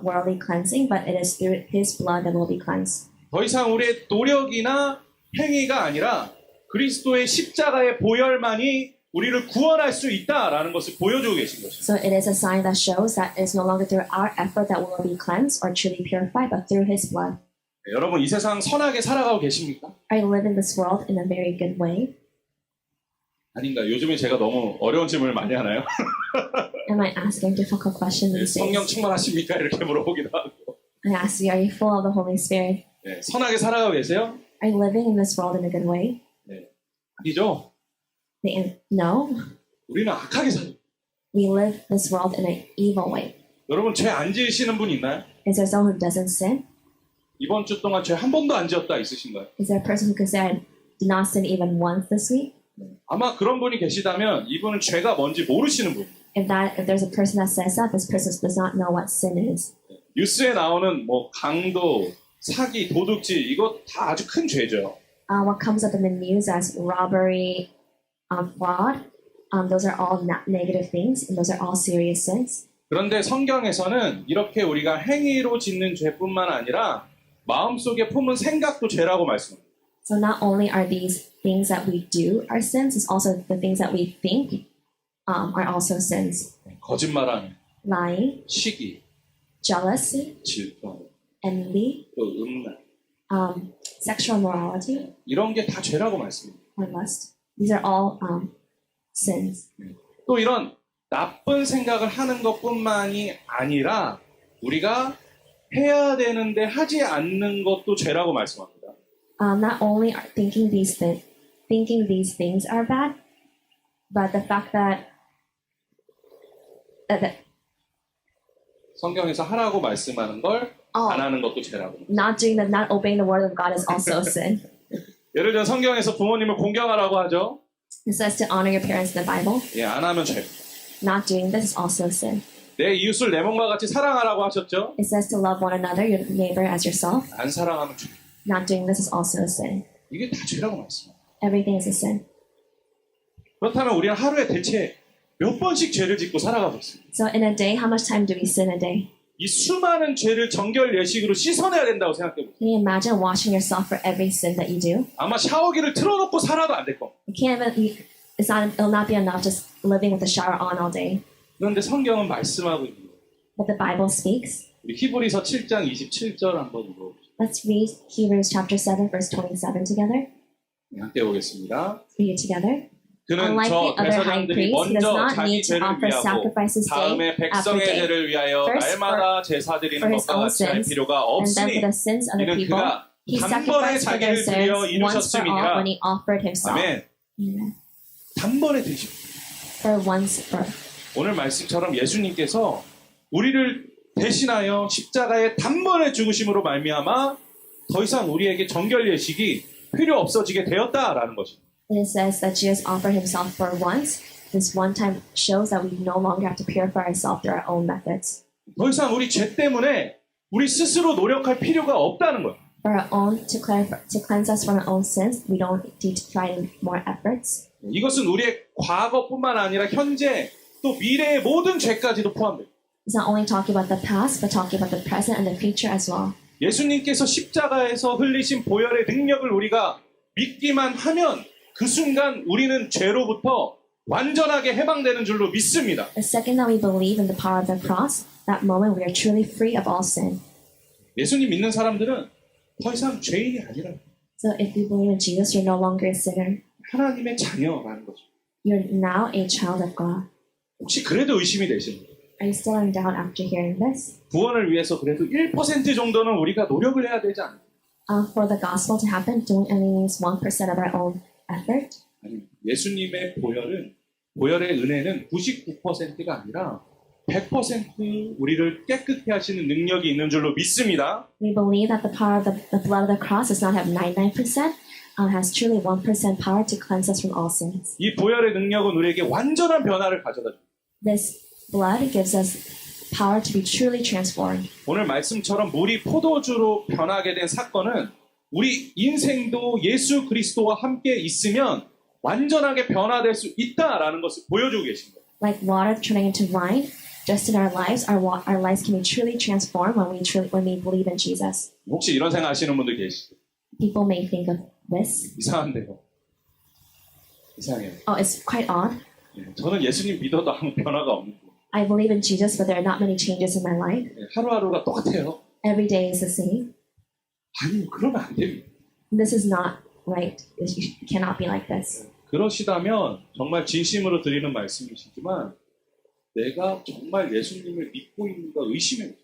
worldly cleansing, but it is through His blood that will be cleansed. 더 이상 우리의 노력이나 행위가 아니라 그리스도의 십자가의 보혈만이 우리를 구원할 수 있다라는 것을 보여주고 계신 것입니다. So it is a sign that shows that it's no longer through our effort that we will be cleansed or truly purified, but through His blood. 네, 여러분 이 세상 선하게 살아가고 계십니까? Are you living this world in a very good way? 아닌가? 요즘에 제가 너무 어려운 질문을 많이 하나요? Am I asking difficult questions 네, these 성령 days? 충만하십니까? 이렇게 물어보기도 하고. I ask you, are you full of the Holy Spirit? 네, 선하게 살아가고 계세요? Are you living in this world in a good way? 네, 아니죠. No. 우리는 악하게 살아요. We live this world in an evil way. 여러분 죄 안 지으시는 분 있나요? Is there someone who doesn't sin? 이번 주 동안 죄 한 번도 안 지었다 있으신가요? Is there a person who could say, I did not sin even once this week? 아마 그런 분이 계시다면 이분은 죄가 뭔지 모르시는 분. If there's a person that says that, this person does not know what sin is. 뉴스에 나오는 뭐 강도, 사기, 도둑질 이거 다 아주 큰 죄죠. What comes up in the news as robbery, fraud, those are all negative things, and those are all serious sins. 그런데 성경에서는 이렇게 우리가 행위로 짓는 죄뿐만 아니라 마음속에 품은 생각도 죄라고 말씀합니다. So not only are these things that we do our sins, it's also the things that we think are also sins. 거짓말하는, Lying, 시기, jealousy, 질투, envy, 또 음란 sexual immorality, 이런 게 다 죄라고 말씀합니다. or lust. These are all sins. 또 이런 나쁜 생각을 하는 것뿐만이 아니라 우리가 해야 되는데 하지 않는 것도 죄라고 말씀합니다. Not only are thinking these things are bad, but the fact that 성경에서 하라고 말씀하는 걸 안 하는 것도 죄라고. not obeying the word of God is also a sin. 예를 들어 성경에서 부모님을 공경하라고 하죠. It says to honor your parents in the Bible. 예, 안 하면 죄. Not doing this is also a sin. 내 이웃을 내 몸과 같이 사랑하라고 하셨죠. It says to love one another, your neighbor as yourself. 안 사랑하면 죄. Not doing this is also a sin. 이게 다 죄라고 말씀합니다. Everything is a sin. 그렇다면 우리는 하루에 대체 몇 번씩 죄를 짓고 살아가고 있습니다. So in a day, how much time do we sin a day? 이 수많은 죄를 정결 예식으로 씻어내야 된다고 생각해 보세요. Can you imagine washing yourself for every sin that you do? 아마 샤워기를 틀어놓고 살아도 안 될 겁니다. You can't even. It'll not be enough just living with the shower on all day. 그런데 성경은 말씀하고 있는 거예요. But the Bible speaks. 우리 히브리서 7장 27절 한번 읽어보시죠. Let's read Hebrews chapter 7, verse 27 together. 네, 함께 보겠습니다. Read it together. 그는 Unlike 저 the other high 대사장들이 priests, he does 먼저 not 자기 need to 죄를 offer 위하고 sacrifices day 다음에 after 백성의 day. 죄를 위하여 First 날마다 제사 드리는 for his 것과 own 같이 할 sins, 필요가 And then 없으니 for the sins of the 이는 people, 그가 he 단번에 sacrificed for their 자기를 드려 sins once for all 이루셨음이니라. when he offered himself. 아멘. Amen. 단번에 드시고 For once for 오늘 말씀처럼 예수님께서 우리를 대신하여 십자가에 단번에 죽으심으로 말미암아 더 이상 우리에게 정결 예식이 필요 없어지게 되었다라는 것입니다. it says that Jesus offered himself for once. This one time shows that we no longer have to purify ourselves through our own methods. 더 이상 우리 죄 때문에 우리 스스로 노력할 필요가 없다는 거예요. For our own to cleanse us from our own sins, we don't need to try more efforts. 이것은 우리의 과거뿐만 아니라 현재 또 미래의 모든 죄까지도 포함돼요. It's not only talking about the past, but talking about the present and the future as well. 예수님께서 십자가에서 흘리신 보혈의 능력을 우리가 믿기만 하면 그 순간 우리는 죄로부터 완전하게 해방되는 줄로 믿습니다. The second that we believe in the power of the cross, that moment we are truly free of all sin. 예수님 믿는 사람들은 더 이상 죄인이 아니라 So if you believe in Jesus, you're no longer a sinner. 하나님의 자녀라는 거죠. You're now a child of God. 혹시 그래도 의심이 되십니까? Are you still in doubt after hearing this? 구원을 위해서 그래도 1% 정도는 우리가 노력을 해야 되지 않나요? For the gospel to happen, doing only means 1% of our own effort. 아니, 예수님의 보혈의 은혜는 99%가 아니라 100% 우리를 깨끗게 하시는 능력이 있는 줄로 믿습니다. We believe that the power of the blood of the cross does not have 99%, has truly 1% power to cleanse us from all sins. 이 보혈의 능력은 우리에게 완전한 변화를 가져다 줍니다. This blood gives us power to be truly transformed. 오늘 말씀처럼 물이 포도주로 변하게 된 사건은 우리 인생도 예수 그리스도와 함께 있으면 완전하게 변화될 수 있다라는 것을 보여주고 계신 거예요. Like water turning into wine, just in our lives, our lives can be truly transformed when we believe in Jesus. 혹시 이런 생각하시는 분들 계시죠? People may think of this. 이상한데요. 이상해요. Oh, it's quite odd. 예, 저는 예수님 믿어도 아무 변화가 없는 거예요. I believe in Jesus, but there are not many changes in my life. 예, 하루하루가 똑같아요. Every day is the same. 아니, 그러면 안 됩니다. This is not right. You cannot be like this. 그러시다면 정말 진심으로 드리는 말씀이시지만 내가 정말 예수님을 믿고 있는가 의심해 보세요.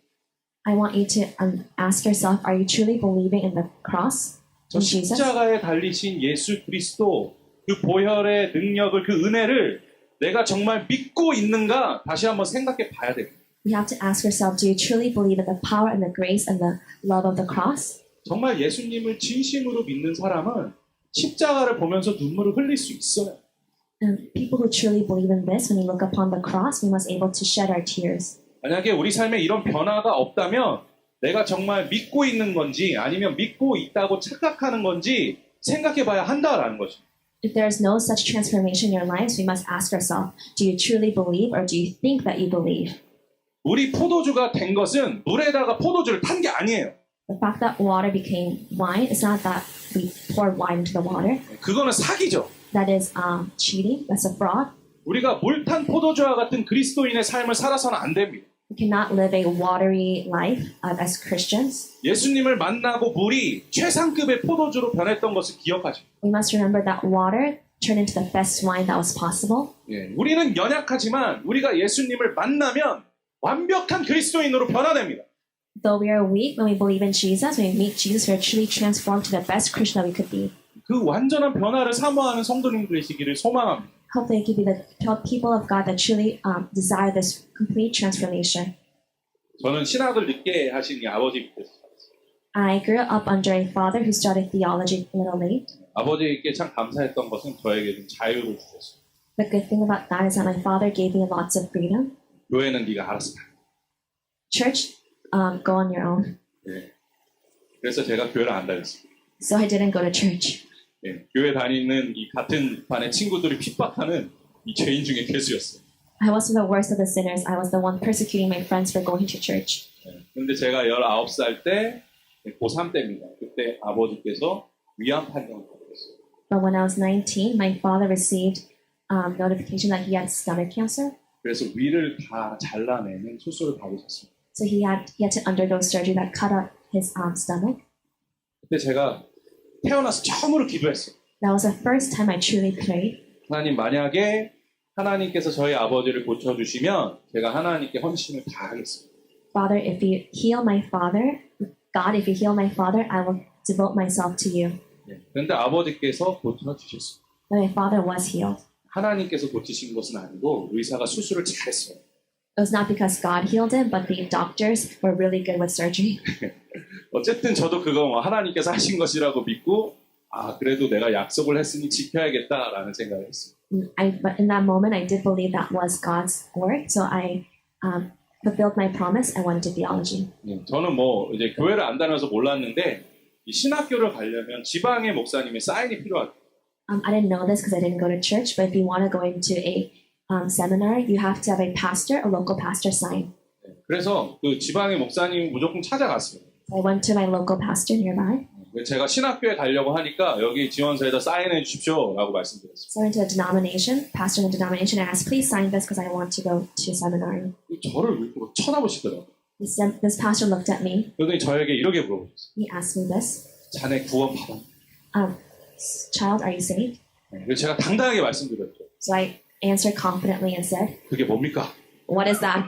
I want you to ask yourself, are you truly believing in the cross, 저 in Jesus? 십자가에 달리신 예수 그리스도 그 보혈의 능력을 그 은혜를 내가 정말 믿고 있는가 다시 한번 생각해 봐야 돼요. You have to ask yourself, do you truly believe in the power and the grace and the love of the cross? 정말 예수님을 진심으로 믿는 사람은 십자가를 보면서 눈물을 흘릴 수 있어요. And people who truly believe in this, when we look upon the cross, we must able to shed our tears. 만약에 우리 삶에 이런 변화가 없다면 내가 정말 믿고 있는 건지 아니면 믿고 있다고 착각하는 건지 생각해 봐야 한다라는 거죠. If there is no such transformation in your lives, we must ask ourselves, do you truly believe or do you think that you believe? 우리 포도주가 된 것은 물에다가 포도주를 탄 게 아니에요. The fact that water became wine is not that we poured wine into the water. 그거는 사기죠. That is cheating. That's a fraud. 우리가 물 탄 포도주와 같은 그리스도인의 삶을 살아서는 안 됩니다. We cannot live a watery life as Christians. 예수님을 만나고 물이 최상급의 포도주로 변했던 것을 기억하죠. We must remember that water turned into the best wine that was possible. 예, 우리는 연약하지만 우리가 예수님을 만나면 완벽한 그리스도인으로 변화됩니다. Though we are weak, when we believe in Jesus, when we meet Jesus, we are truly transformed to the best Christian that we could be. 그 완전한 변화를 사모하는 성도님 되시기를 소망합니다. Hope that you can be the people of God that truly desire this complete transformation. 저는 신학을 늦게 하신 이 아버지 밑에서 살았어요. I grew up under a father who started theology a little late. 아버지께 참 감사했던 것은 저에게 좀 자유를 주셨어요. The good thing about that is that my father gave me lots of freedom. 교회는 네가 알아서 가. Church, go on your own. 예. 그래서 제가 교회를 안 다녔습니다. So I didn't go to church. 예. 교회 다니는 이 같은 반의 친구들이 핍박하는 이 죄인 중에 괴수였어요. I wasn't the worst of the sinners. I was the one persecuting my friends for going to church. 그런데 제가 19살 때, 고3 때입니다. 그때 아버지께서 위암 판정을 받으셨어요. But when I was 19, my father received notification that he had stomach cancer. 그래서 위를 다 잘라내는 수술을 받으셨습니다. So he had to undergo surgery that cut out his stomach. 그때 제가 태어나서 처음으로 기도했어요. That was the first time I truly prayed. 하나님, 만약에 하나님께서 저희 아버지를 고쳐주시면 제가 하나님께 헌신을 다 하겠습니다. Father, if you heal my father, God, if you heal my father, I will devote myself to you. 그런데 아버지께서 고쳐주셨어요. But my father was healed. 하나님께서 고치신 것은 아니고 의사가 수술을 잘했어요. It was not because God healed him, but the doctors were really good with surgery. 어쨌든 저도 그거 하나님께서 하신 것이라고 믿고 그래도 내가 약속을 했으니 지켜야겠다라는 생각을 했어요. But in that moment, I did believe that was God's word, so I fulfilled my promise and went to theology. 저는 이제 교회를 안 다녀서 몰랐는데 이 신학교를 가려면 지방의 목사님의 사인이 필요하다. I didn't know this because I didn't go to church, but if you want to go into a seminar, you have to have a pastor, a local pastor sign. 그래서 그 지방의 목사님 무조건 찾아갔어요. So I went to my local pastor nearby. 제가 신학교에 가려고 하니까 여기 지원서에다 사인해 주십시오라고 말씀드렸어요. So I went to a denomination, pastor in the denomination, and asked, please sign this because I want to go to seminary. 저를 쳐다보시더라고요. This pastor looked at me. 그러더니 저에게 이렇게 물어보셨어요. He asked me this. 자네 구원 받아? Child, are you saved? 그래서 제가 당당하게 말씀드렸죠. So I answered confidently and said, 그게 뭡니까? what is that?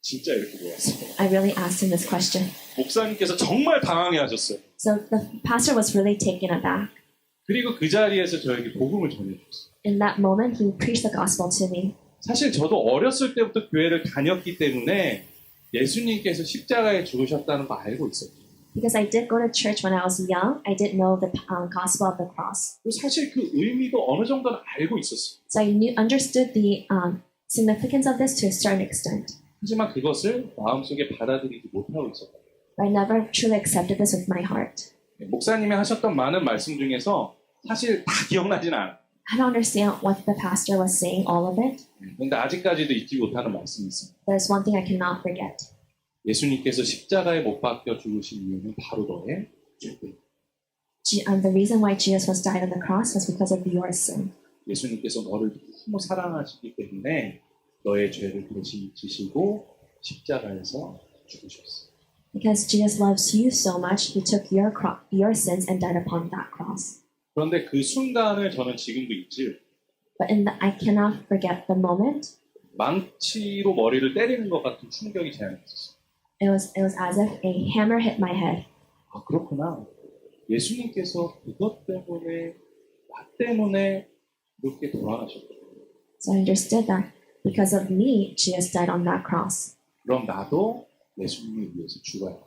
진짜 이렇게 물어봤어요. I really asked him this question. 목사님께서 정말 당황해 하셨어요. So the pastor was really taken aback. 그리고 그 자리에서 저에게 복음을 전해주셨어요. In that moment, he preached the gospel to me. 사실 저도 어렸을 때부터 교회를 다녔기 때문에 예수님께서 십자가에 죽으셨다는 거 알고 있었죠. Because I did go to church when I was young, I did know the gospel of the cross. 사실 그 의미도 어느 정도는 알고 있었어요. So I understood the significance of this to a certain extent. 하지만 그것을 마음속에 받아들이지 못하고 있었다. But I never truly accepted this with my heart. 목사님이 하셨던 많은 말씀 중에서 사실 다 기억나진 않아요. I don't understand what the pastor was saying, all of it. 그런데 아직까지도 잊지 못하는 말씀이 있습니다. There's one thing I cannot forget. 예수님께서 십자가에 못 박혀 죽으신 이유는 바로 너의 죄 때문이다. The reason why Jesus was died on the cross was because of your sin. 예수님께서 너를 너무 사랑하시기 때문에 너의 죄를 대신 지시고 십자가에서 죽으셨어. Because Jesus loves you so much, He took your sins and died upon that cross. 그런데 그 순간을 저는 지금도 잊지. But I cannot forget the moment. 망치로 머리를 때리는 것 같은 충격이 제 안에 있었어요. It was as if a hammer hit my head. 아, 그렇구나. 예수님께서 그것 때문에, 나 때문에 그렇게 돌아가셨구나. So I understood that because of me, Jesus died on that cross. 그럼 나도 예수님을 위해서 죽어야 돼.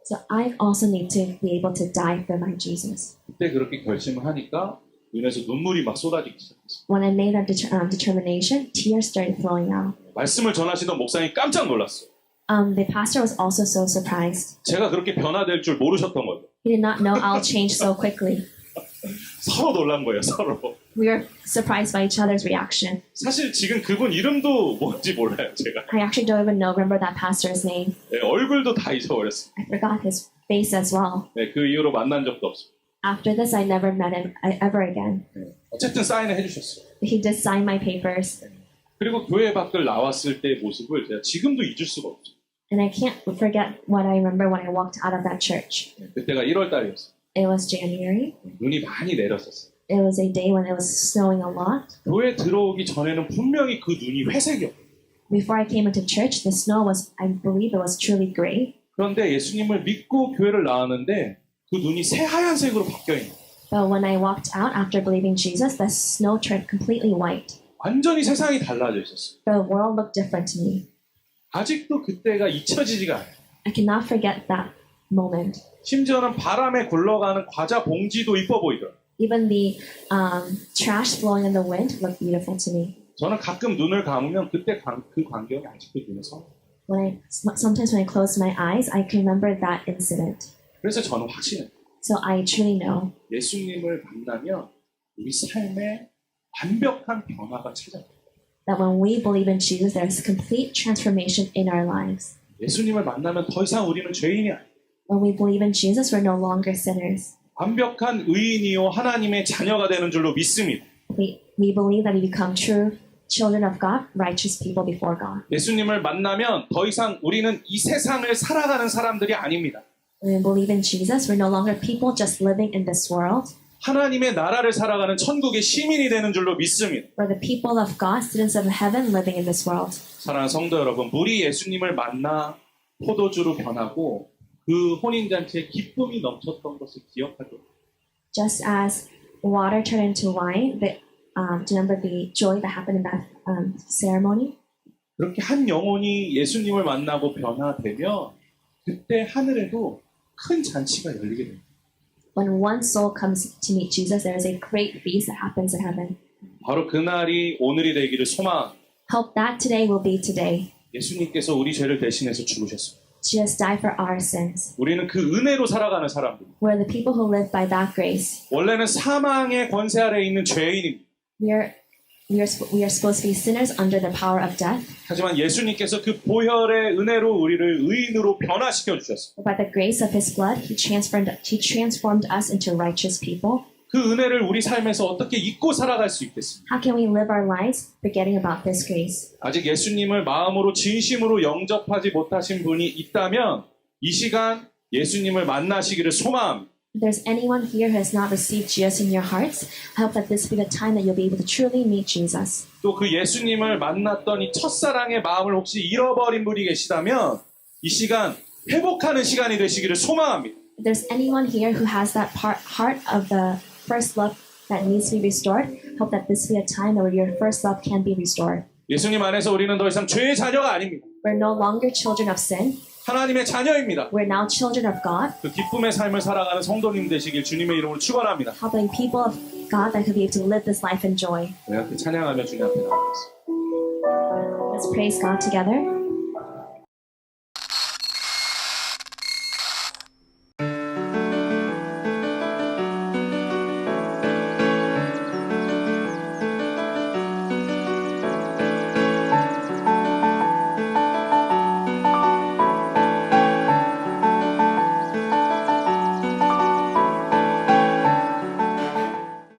So I also need to be able to die for my Jesus. 그때 그렇게 결심을 하니까 눈에서 눈물이 막 쏟아지기 시작했어요. When I made that determination, tears started flowing out. 말씀을 전하시던 목사님 깜짝 놀랐어요. The pastor was also so surprised. 제가 그렇게 변화될 줄 모르셨던 거죠. He did not know I'll change so quickly. 서로 놀란 거예요, 서로. We were surprised by each other's reaction. 사실 지금 그분 이름도 뭔지 몰라요, 제가. I actually don't even remember that pastor's name. 네, 얼굴도 다 잊어버렸어요. I forgot his face as well. 네, 그 이후로 만난 적도 없어요. After this, I never met him ever again. 네. 어쨌든 사인을 해주셨어요. He did sign my papers. 그리고 교회 밖을 나왔을 때의 모습을 제가 지금도 잊을 수가 없어요. And I can't forget what I remember when I walked out of that church. 네, 그때가 1월 달이었어요. It was January. 눈이 많이 내렸었어요. It was a day when it was snowing a lot. 교회 들어오기 전에는 분명히 그 눈이 회색이었어요. Before I came into church, the snow was, I believe it was truly gray. 그런데 예수님을 믿고 교회를 나왔는데 그 눈이 새하얀색으로 바뀌어 있는 거예요. But when I walked out after believing Jesus, the snow turned completely white. 완전히 세상이 달라져 있었어요. The world looked different to me. 아직도 그때가 잊혀지지가 않아요. I cannot forget that moment. 심지어는 바람에 굴러가는 과자 봉지도 이뻐 보이더라고요. Even the trash blowing in the wind looked beautiful to me. 저는 가끔 눈을 감으면 그때 그 광경이 아직도 눈에 서. Sometimes when I close my eyes, I can remember that incident. 그래서 저는 확신해요. So I truly know 예수님을 만나면 우리 삶에 완벽한 변화가 찾아와요. that when we believe in Jesus, there is complete transformation in our lives. 예수님을 만나면 더 이상 우리는 죄인이 아니에요. When we believe in Jesus, we're no longer sinners. 완벽한 의인이요 하나님의 자녀가 되는 줄로 믿습니다. We believe that we become true children of God, righteous people before God. 예수님을 만나면 더 이상 우리는 이 세상을 살아가는 사람들이 아닙니다. When we believe in Jesus, we're no longer people just living in this world. 하나님의 나라를 살아가는 천국의 시민이 되는 줄로 믿습니다. We're the people of God, citizens of heaven, living in this world. 사랑하는 성도 여러분, 물이 예수님을 만나 포도주로 변하고 그 혼인잔치에 기쁨이 넘쳤던 것을 기억하죠. Just as water turned into wine, do you remember the joy that happened in that ceremony? 그렇게 한 영혼이 예수님을 만나고 변화되면 그때 하늘에도 큰 잔치가 열리게 됩니다. When one soul comes to meet Jesus, there is a great feast that happens in heaven. 바로 그날이 오늘이 되기를 소망합니다. Hope that today will be today. 예수님께서 우리 죄를 대신해서 죽으셨습니다. Jesus died for our sins. 우리는 그 은혜로 살아가는 사람들. We're the people who live by that grace. 원래는 사망의 권세 아래에 있는 죄인입니다. We are supposed to be sinners under the power of death. 하지만 예수님께서 그 보혈의 은혜로 우리를 의인으로 변화시켜 주셨습니다. But by the grace of His blood, He transformed us into righteous people. 그 은혜를 우리 삶에서 어떻게 잊고 살아갈 수 있겠습니까? How can we live our lives forgetting about this grace? 아직 예수님을 마음으로 진심으로 영접하지 못하신 분이 있다면 이 시간 예수님을 만나시기를 소망합니다. If there's anyone here who has not received Jesus in your hearts, I hope that this will be the time that you'll be able to truly meet Jesus. 또 그 예수님을 만났던 이 첫사랑의 마음을 혹시 잃어버린 분이 계시다면 이 시간 회복하는 시간이 되시기를 소망합니다. If there's anyone here who has that heart of the first love that needs to be restored, hope that this will be a time where your first love can be restored. 예수님 안에서 우리는 더 이상 죄의 자녀가 아닙니다. We're no longer children of sin. 하나님의 자녀입니다. We're now children of God. 그 기쁨의 삶을 살아가는 성도님 되시길 주님의 이름으로 축원합니다. Helping people of God that could be able to live this life in joy. 우리 함께 찬양하며 주님 앞에 나가겠습니다. Let's praise God together.